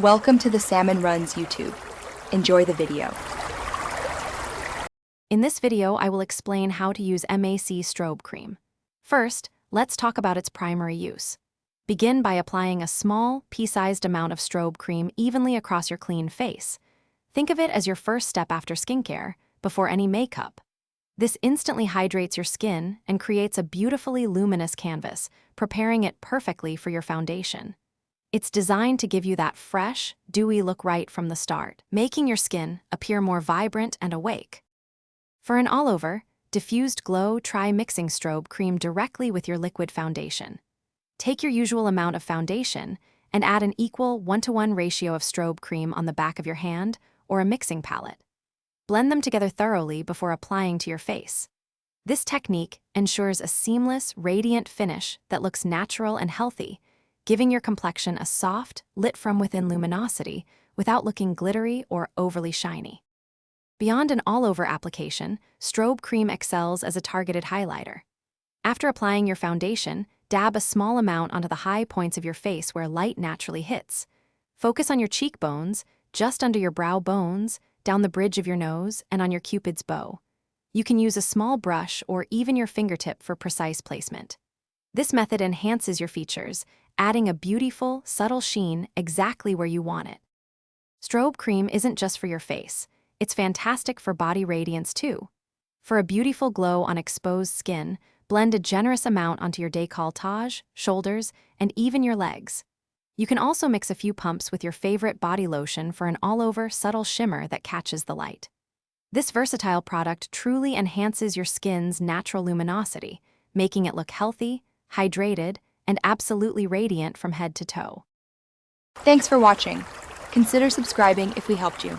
Welcome to the Salmon Runs YouTube. Enjoy the video. In this video, I will explain how to use Mac Strobe Cream. First, let's talk about its primary use. Begin by applying a small, pea-sized amount of strobe cream evenly across your clean face. Think of it as your first step after skincare, before any makeup. This instantly hydrates your skin and creates a beautifully luminous canvas, preparing it perfectly for your foundation. It's designed to give you that fresh, dewy look right from the start, making your skin appear more vibrant and awake. For an all-over, diffused glow, try mixing strobe cream directly with your liquid foundation. Take your usual amount of foundation and add an equal 1-to-1 ratio of strobe cream on the back of your hand or a mixing palette. Blend them together thoroughly before applying to your face. This technique ensures a seamless, radiant finish that looks natural and healthy, giving your complexion a soft, lit-from-within luminosity without looking glittery or overly shiny. Beyond an all-over application, strobe cream excels as a targeted highlighter. After applying your foundation, dab a small amount onto the high points of your face where light naturally hits. Focus on your cheekbones, just under your brow bones, down the bridge of your nose, and on your Cupid's bow. You can use a small brush or even your fingertip for precise placement. This method enhances your features, adding a beautiful, subtle sheen exactly where you want it. Strobe cream isn't just for your face. It's fantastic for body radiance too. For a beautiful glow on exposed skin, blend a generous amount onto your décolletage, shoulders, and even your legs. You can also mix a few pumps with your favorite body lotion for an all-over subtle shimmer that catches the light. This versatile product truly enhances your skin's natural luminosity, making it look healthy, hydrated, and absolutely radiant from head to toe. Thanks for watching. Consider subscribing if we helped you.